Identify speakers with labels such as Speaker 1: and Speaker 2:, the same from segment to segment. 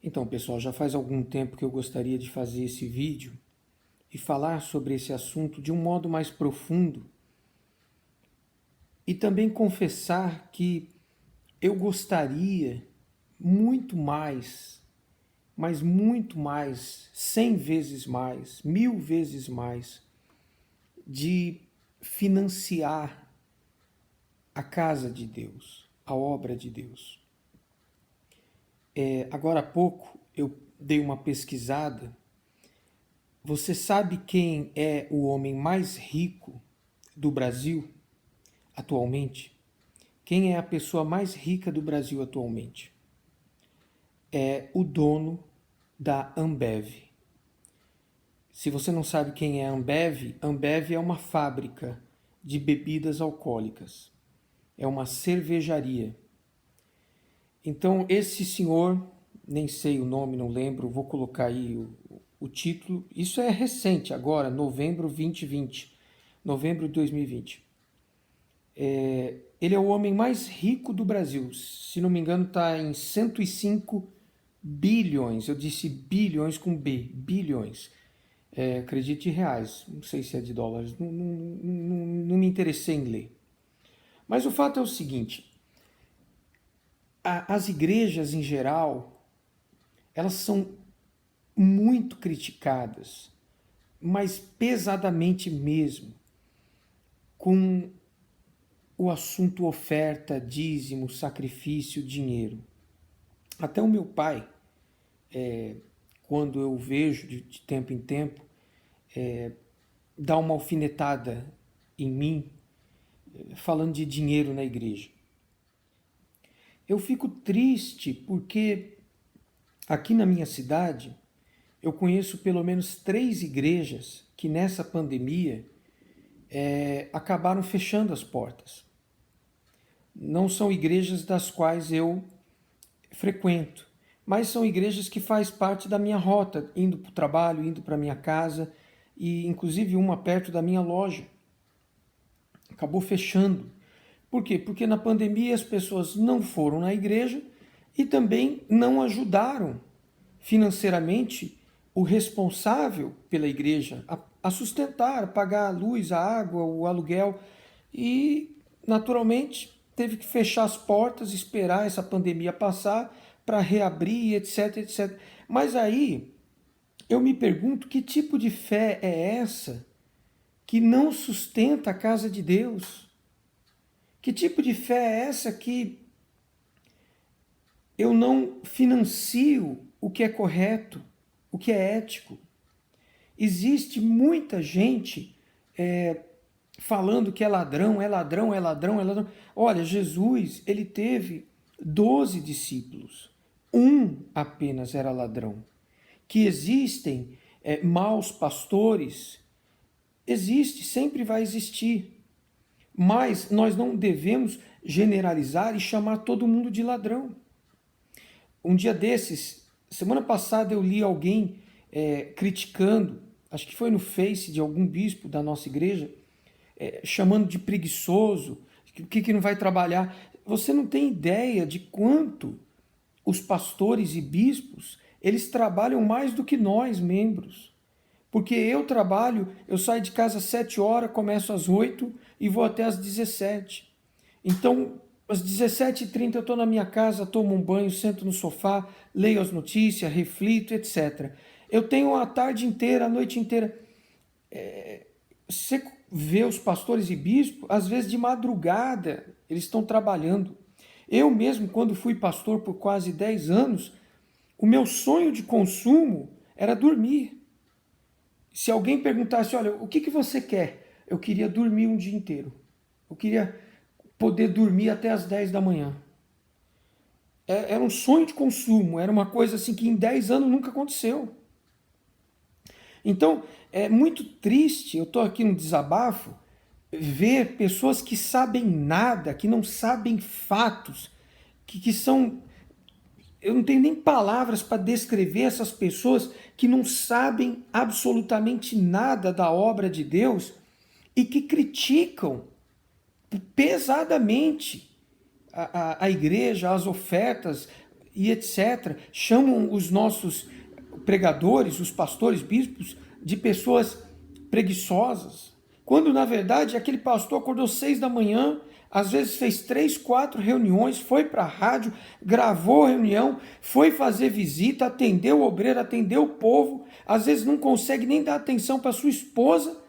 Speaker 1: Então, pessoal, já faz algum tempo que eu gostaria de fazer esse vídeo e falar sobre esse assunto de um modo mais profundo e também confessar que eu gostaria muito mais, mas muito mais, 100 vezes mais, 1000 vezes mais, de financiar a casa de Deus, a obra de Deus. Agora há pouco eu dei uma pesquisada. Você sabe quem é o homem mais rico do Brasil atualmente? Quem é a pessoa mais rica do Brasil atualmente? É o dono da Ambev. Se você não sabe quem é a Ambev, Ambev é uma fábrica de bebidas alcoólicas. É uma cervejaria. Então, esse senhor, nem sei o nome, não lembro, vou colocar aí o título. Isso é recente, agora, novembro 2020, novembro de 2020. Ele é o homem mais rico do Brasil. Se não me engano, está em 105 bilhões. Eu disse bilhões com B, bilhões. Acredite em reais, não sei se é de dólares, não me interessei em ler. Mas o fato é o seguinte, as igrejas em geral, elas são muito criticadas, mas pesadamente mesmo, com o assunto oferta, dízimo, sacrifício, dinheiro. Até o meu pai, quando eu vejo de tempo em tempo, dá uma alfinetada em mim, falando de dinheiro na igreja. Eu fico triste porque aqui na minha cidade eu conheço pelo menos 3 igrejas que nessa pandemia acabaram fechando as portas. Não são igrejas das quais eu frequento, mas são igrejas que faz parte da minha rota, indo para o trabalho, indo para minha casa, e inclusive uma perto da minha loja. Acabou fechando. Por quê? Porque na pandemia as pessoas não foram na igreja e também não ajudaram financeiramente o responsável pela igreja a sustentar, a pagar a luz, a água, o aluguel, e naturalmente teve que fechar as portas, esperar essa pandemia passar para reabrir, etc, etc. Mas aí eu me pergunto que tipo de fé é essa que não sustenta a casa de Deus? Que tipo de fé é essa que eu não financio o que é correto, o que é ético? Existe muita gente falando que é ladrão, é ladrão, é ladrão, é ladrão. Olha, Jesus, ele teve 12 discípulos. Um apenas era ladrão. Que existem maus pastores, existe, sempre vai existir. Mas nós não devemos generalizar e chamar todo mundo de ladrão. Um dia desses, semana passada eu li alguém criticando, acho que foi no Face de algum bispo da nossa igreja, chamando de preguiçoso, o que não vai trabalhar. Você não tem ideia de quanto os pastores e bispos, eles trabalham mais do que nós, membros. Porque eu trabalho, eu saio de casa às 7 horas, começo às 8 e vou até às 17. Então, às 17h30 eu estou na minha casa, tomo um banho, sento no sofá, leio as notícias, reflito, etc. Eu tenho a tarde inteira, a noite inteira. Você vê os pastores e bispos, às vezes de madrugada, eles estão trabalhando. Eu mesmo, quando fui pastor por quase 10 anos, o meu sonho de consumo era dormir. Se alguém perguntasse, olha, o que você quer? Eu queria dormir um dia inteiro. Eu queria poder dormir até as 10 da manhã. Era um sonho de consumo, era uma coisa assim que em 10 anos nunca aconteceu. Então, é muito triste, eu estou aqui no desabafo, ver pessoas que sabem nada, que não sabem fatos, que são... Eu não tenho nem palavras para descrever essas pessoas que não sabem absolutamente nada da obra de Deus e que criticam pesadamente a igreja, as ofertas, e etc. Chamam os nossos pregadores, os pastores, bispos, de pessoas preguiçosas, quando na verdade aquele pastor acordou 6 da manhã, às vezes fez 3, 4 reuniões, foi para a rádio, gravou a reunião, foi fazer visita, atendeu o obreiro, atendeu o povo, às vezes não consegue nem dar atenção para sua esposa,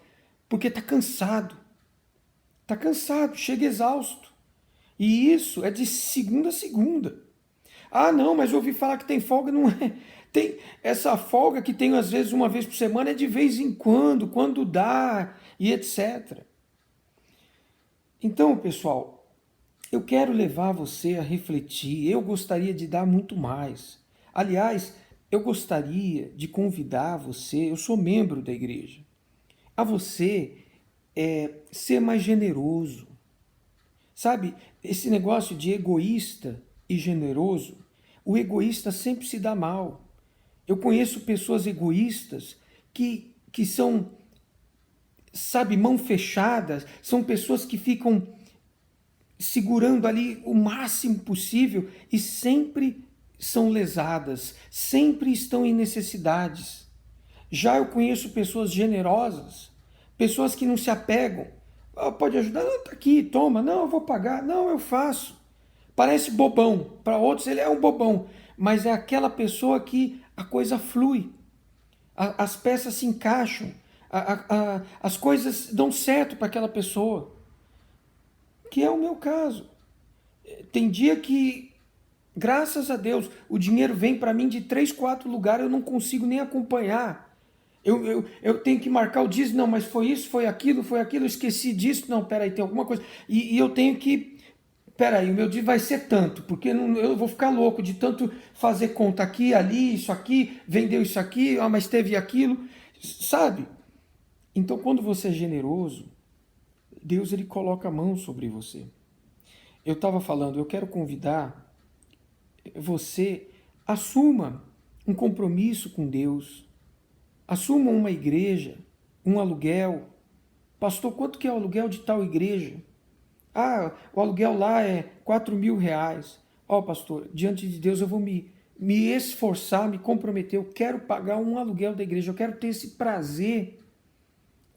Speaker 1: porque está cansado, chega exausto. E isso é de segunda a segunda. Ah, não, mas eu ouvi falar que tem folga, não é? Tem essa folga que tem às vezes uma vez por semana é de vez em quando dá e etc. Então, pessoal, eu quero levar você a refletir. Eu gostaria de dar muito mais. Aliás, eu gostaria de convidar você, eu sou membro da igreja, a você ser mais generoso. Sabe, esse negócio de egoísta e generoso, o egoísta sempre se dá mal. Eu conheço pessoas egoístas que são, sabe, mão fechadas, são pessoas que ficam segurando ali o máximo possível e sempre são lesadas, sempre estão em necessidades. Já eu conheço pessoas generosas, pessoas que não se apegam. Ah, pode ajudar? Não, tá aqui, toma. Não, eu vou pagar. Não, eu faço. Parece bobão. Para outros ele é um bobão. Mas é aquela pessoa que a coisa flui. As peças se encaixam. As coisas dão certo para aquela pessoa. Que é o meu caso. Tem dia que, graças a Deus, o dinheiro vem para mim de 3, 4 lugares, eu não consigo nem acompanhar. Eu tenho que marcar o dízimo, não, mas foi isso, foi aquilo, eu esqueci disso, não, peraí, tem alguma coisa. E eu tenho que, peraí, o meu dízimo vai ser tanto, porque eu vou ficar louco de tanto fazer conta aqui, ali, isso aqui, vendeu isso aqui, ah, mas teve aquilo, sabe? Então, quando você é generoso, Deus ele coloca a mão sobre você. Eu estava falando, eu quero convidar você, assuma um compromisso com Deus, assuma uma igreja, um aluguel. Pastor, quanto que é o aluguel de tal igreja? Ah, o aluguel lá é 4.000 reais. Ó, pastor, diante de Deus eu vou me esforçar, me comprometer. Eu quero pagar um aluguel da igreja. Eu quero ter esse prazer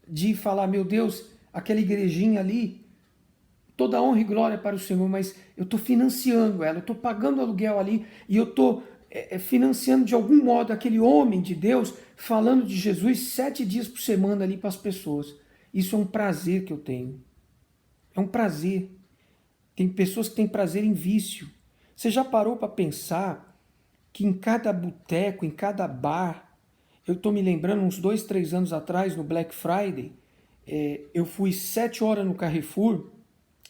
Speaker 1: de falar, meu Deus, aquela igrejinha ali, toda honra e glória para o Senhor, mas eu estou financiando ela, eu estou pagando o aluguel ali e eu estou financiando de algum modo aquele homem de Deus falando de Jesus 7 dias por semana ali para as pessoas. Isso é um prazer que eu tenho. É um prazer. Tem pessoas que têm prazer em vício. Você já parou para pensar que em cada boteco, em cada bar, eu estou me lembrando, uns 2, 3 anos atrás, no Black Friday, eu fui 7 horas no Carrefour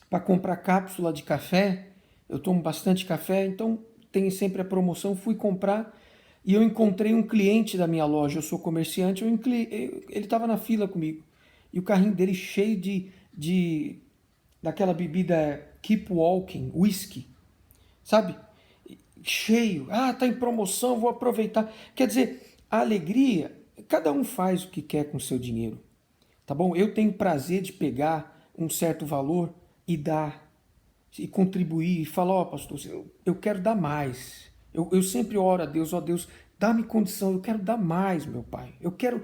Speaker 1: para comprar cápsula de café. Eu tomo bastante café, então tem sempre a promoção. Fui comprar e eu encontrei um cliente da minha loja. Eu sou comerciante, ele estava na fila comigo. E o carrinho dele cheio daquela bebida Keep Walking, whisky, sabe? Cheio. Ah, tá em promoção, vou aproveitar. Quer dizer, a alegria, cada um faz o que quer com o seu dinheiro, tá bom? Eu tenho prazer de pegar um certo valor e dar, e contribuir, e falar, ó, pastor, eu quero dar mais. Eu sempre oro a Deus, ó Deus, dá-me condição, eu quero dar mais, meu Pai. Eu quero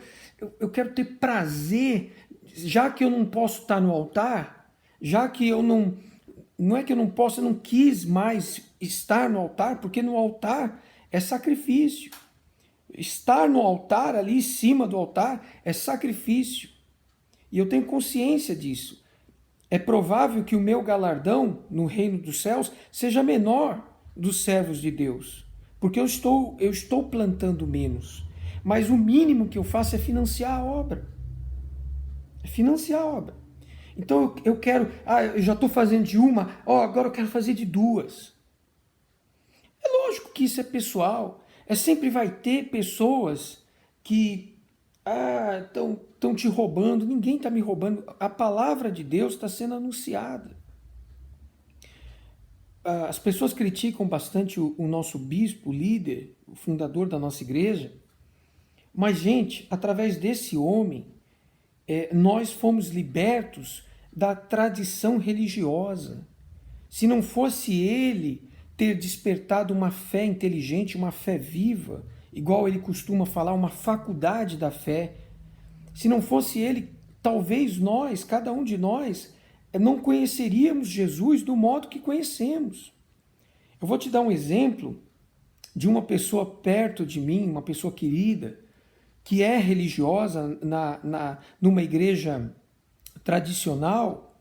Speaker 1: ter prazer, já que eu não posso estar no altar, já que eu não é que eu não posso, eu não quis mais estar no altar, porque no altar é sacrifício. Estar no altar, ali em cima do altar, é sacrifício. E eu tenho consciência disso. É provável que o meu galardão no reino dos céus seja menor dos servos de Deus, porque eu estou plantando menos. Mas o mínimo que eu faço é financiar a obra. É financiar a obra. Então eu quero, eu já estou fazendo de uma, agora eu quero fazer de 2. É lógico que isso é pessoal. Sempre vai ter pessoas que estão te roubando. Ninguém está me roubando. A palavra de Deus está sendo anunciada. As pessoas criticam bastante o nosso bispo, o líder, o fundador da nossa igreja. Mas, gente, através desse homem, nós fomos libertos da tradição religiosa. Se não fosse ele ter despertado uma fé inteligente, uma fé viva, igual ele costuma falar, uma faculdade da fé. Se não fosse ele, talvez nós, cada um de nós, não conheceríamos Jesus do modo que conhecemos. Eu vou te dar um exemplo de uma pessoa perto de mim, uma pessoa querida, que é religiosa numa igreja tradicional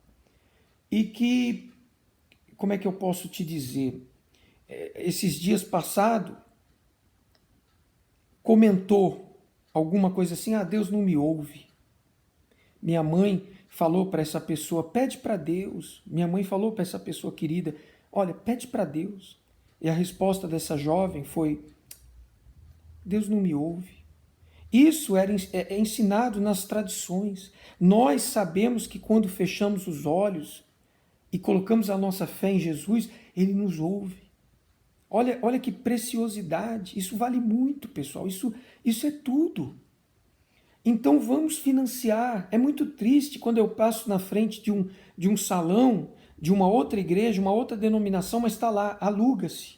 Speaker 1: e que, como é que eu posso te dizer, esses dias passados comentou alguma coisa assim, Deus não me ouve. Minha mãe falou para essa pessoa, pede para Deus. Minha mãe falou para essa pessoa querida, olha, pede para Deus. E a resposta dessa jovem foi, Deus não me ouve. Isso é ensinado nas tradições. Nós sabemos que quando fechamos os olhos e colocamos a nossa fé em Jesus, Ele nos ouve. Olha que preciosidade. Isso vale muito, pessoal. Isso é tudo. Então vamos financiar. É muito triste quando eu passo na frente de um salão, de uma outra igreja, uma outra denominação, mas está lá, aluga-se.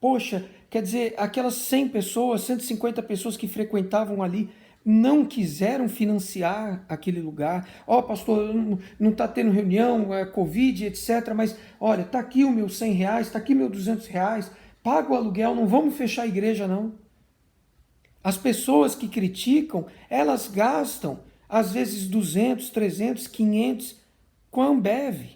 Speaker 1: Poxa, quer dizer, aquelas 100 pessoas, 150 pessoas que frequentavam ali, não quiseram financiar aquele lugar. Pastor, não está tendo reunião, Covid, etc. Mas, olha, está aqui o meu R$100, está aqui meu R$200, paga o aluguel, não vamos fechar a igreja, não. As pessoas que criticam, elas gastam, às vezes, 200, 300, 500 com a Ambev.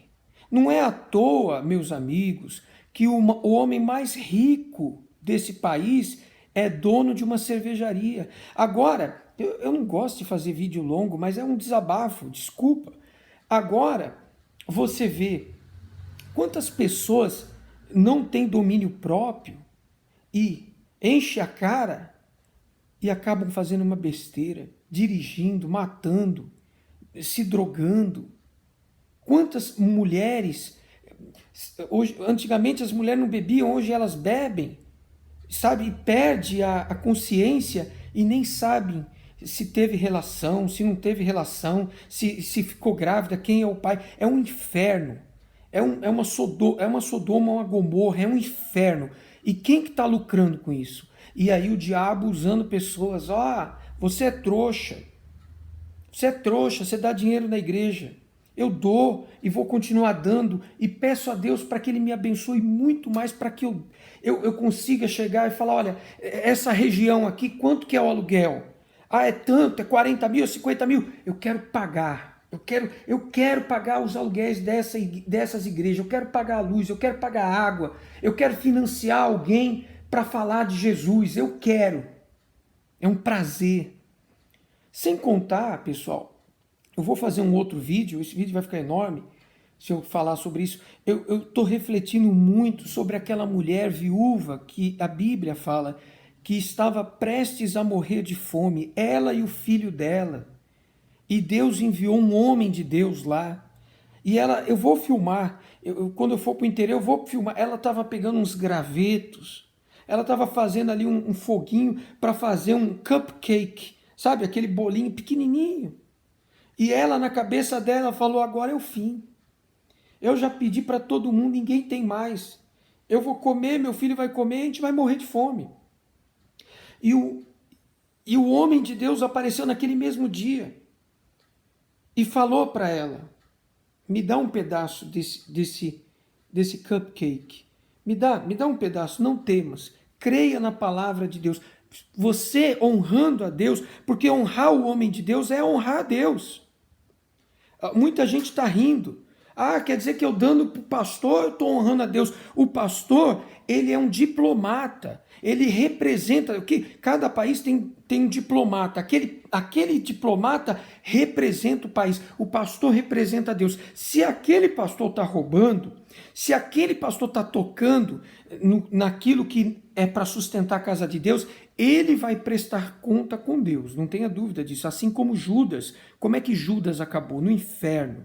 Speaker 1: Não é à toa, meus amigos, que o homem mais rico desse país é dono de uma cervejaria. Agora, eu não gosto de fazer vídeo longo, mas é um desabafo, desculpa. Agora, você vê quantas pessoas não têm domínio próprio e enche a cara e acabam fazendo uma besteira, dirigindo, matando, se drogando. Quantas mulheres, hoje, antigamente as mulheres não bebiam, hoje elas bebem, sabe, e perde a consciência e nem sabem se teve relação, se não teve relação, se ficou grávida, quem é o pai. É um inferno, é uma Sodoma, uma Gomorra, é um inferno. E quem que está lucrando com isso? E aí o diabo usando pessoas, você é trouxa, você dá dinheiro na igreja. Eu dou e vou continuar dando e peço a Deus para que Ele me abençoe muito mais, para que eu consiga chegar e falar, olha, essa região aqui, quanto que é o aluguel? É tanto, é 40 mil, 50 mil. Eu quero pagar, eu quero pagar os aluguéis dessas igrejas, eu quero pagar a luz, eu quero pagar a água, eu quero financiar alguém para falar de Jesus, eu quero. É um prazer. Sem contar, pessoal, eu vou fazer um outro vídeo, esse vídeo vai ficar enorme se eu falar sobre isso. Eu estou refletindo muito sobre aquela mulher viúva que a Bíblia fala que estava prestes a morrer de fome, ela e o filho dela. E Deus enviou um homem de Deus lá. E eu vou filmar, quando eu for para o interior, eu vou filmar. Ela estava pegando uns gravetos, ela estava fazendo ali um foguinho para fazer um cupcake, sabe, aquele bolinho pequenininho. E ela, na cabeça dela, falou, agora é o fim. Eu já pedi para todo mundo, ninguém tem mais. Eu vou comer, meu filho vai comer, a gente vai morrer de fome. E o homem de Deus apareceu naquele mesmo dia e falou para ela, me dá um pedaço desse cupcake. Me dá um pedaço, não temas. Creia na palavra de Deus. Você honrando a Deus, porque honrar o homem de Deus é honrar a Deus. Muita gente está rindo. Quer dizer que eu dando para o pastor, eu estou honrando a Deus. O pastor, ele é um diplomata. Ele representa, o que cada país tem um diplomata. Aquele diplomata representa o país. O pastor representa a Deus. Se aquele pastor está roubando, se aquele pastor está tocando naquilo que é para sustentar a casa de Deus, ele vai prestar conta com Deus. Não tenha dúvida disso. Assim como Judas. Como é que Judas acabou? No inferno.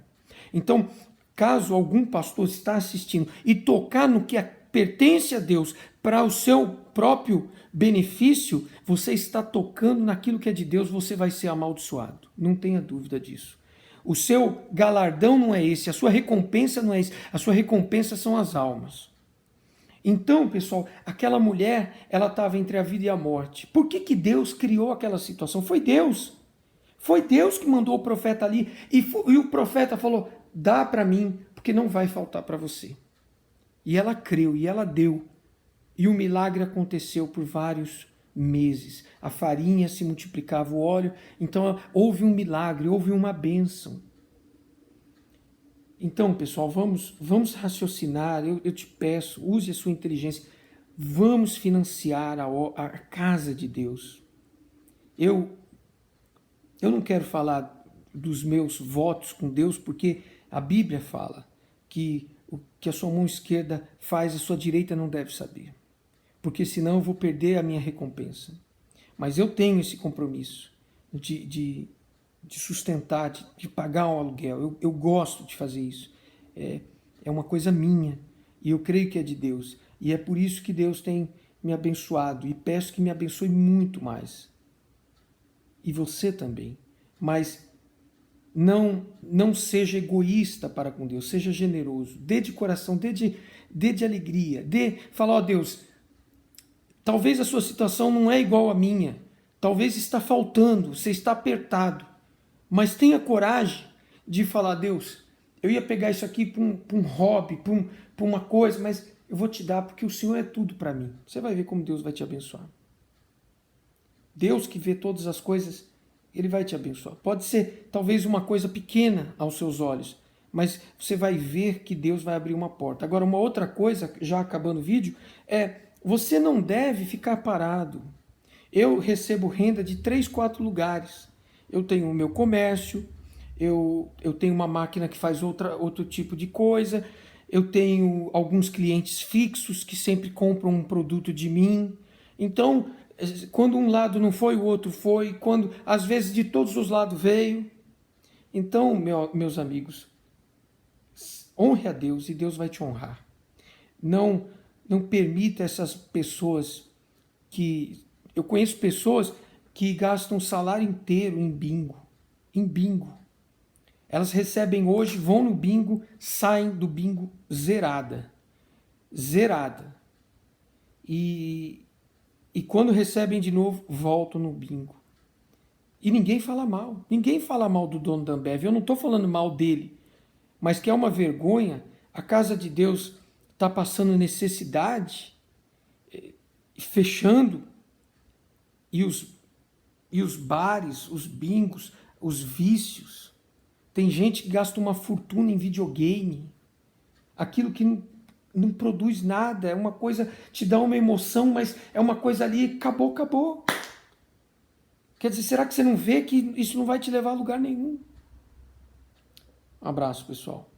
Speaker 1: Então, caso algum pastor está assistindo e tocar no que pertence a Deus para o seu próprio benefício, você está tocando naquilo que é de Deus, você vai ser amaldiçoado. Não tenha dúvida disso. O seu galardão não é esse, a sua recompensa não é esse, a sua recompensa são as almas. Então, pessoal, aquela mulher, ela estava entre a vida e a morte. Por que que Deus criou aquela situação? Foi Deus. Foi Deus que mandou o profeta ali. E o profeta falou, dá para mim, porque não vai faltar para você. E ela creu, e ela deu. E o milagre aconteceu por vários meses. A farinha se multiplicava, o óleo. Então, houve um milagre, houve uma bênção. Então, pessoal, vamos raciocinar. Eu te peço, use a sua inteligência. Vamos financiar a casa de Deus. Eu não quero falar dos meus votos com Deus, porque a Bíblia fala que o que a sua mão esquerda faz, a sua direita não deve saber. Porque senão eu vou perder a minha recompensa. Mas eu tenho esse compromisso de sustentar, de pagar um aluguel. Eu gosto de fazer isso. É uma coisa minha. E eu creio que é de Deus. E é por isso que Deus tem me abençoado. E peço que me abençoe muito mais. E você também. Mas não seja egoísta para com Deus. Seja generoso. Dê de coração, dê de alegria. Fala, ó Deus, talvez a sua situação não é igual à minha. Talvez está faltando, você está apertado. Mas tenha coragem de falar, Deus, eu ia pegar isso aqui para um hobby, para uma coisa, mas eu vou te dar porque o Senhor é tudo para mim. Você vai ver como Deus vai te abençoar. Deus que vê todas as coisas, Ele vai te abençoar. Pode ser talvez uma coisa pequena aos seus olhos, mas você vai ver que Deus vai abrir uma porta. Agora, uma outra coisa, já acabando o vídeo, você não deve ficar parado. Eu recebo renda de 3, 4 lugares. Eu tenho o meu comércio, eu tenho uma máquina que faz outro tipo de coisa, eu tenho alguns clientes fixos que sempre compram um produto de mim. Então, quando um lado não foi, o outro foi, quando às vezes de todos os lados veio. Então, meus amigos, honre a Deus e Deus vai te honrar. Não permita essas pessoas que... Eu conheço pessoas que gastam o salário inteiro em bingo. Em bingo. Elas recebem hoje, vão no bingo, saem do bingo zerada. Zerada. E quando recebem de novo, voltam no bingo. E ninguém fala mal. Ninguém fala mal do dono da Ambev. Eu não estou falando mal dele. Mas que é uma vergonha. A casa de Deus está passando necessidade, fechando. E os bares, os bingos, os vícios. Tem gente que gasta uma fortuna em videogame. Aquilo que não produz nada. É uma coisa, te dá uma emoção, mas é uma coisa ali, acabou. Quer dizer, será que você não vê que isso não vai te levar a lugar nenhum? Um abraço, pessoal.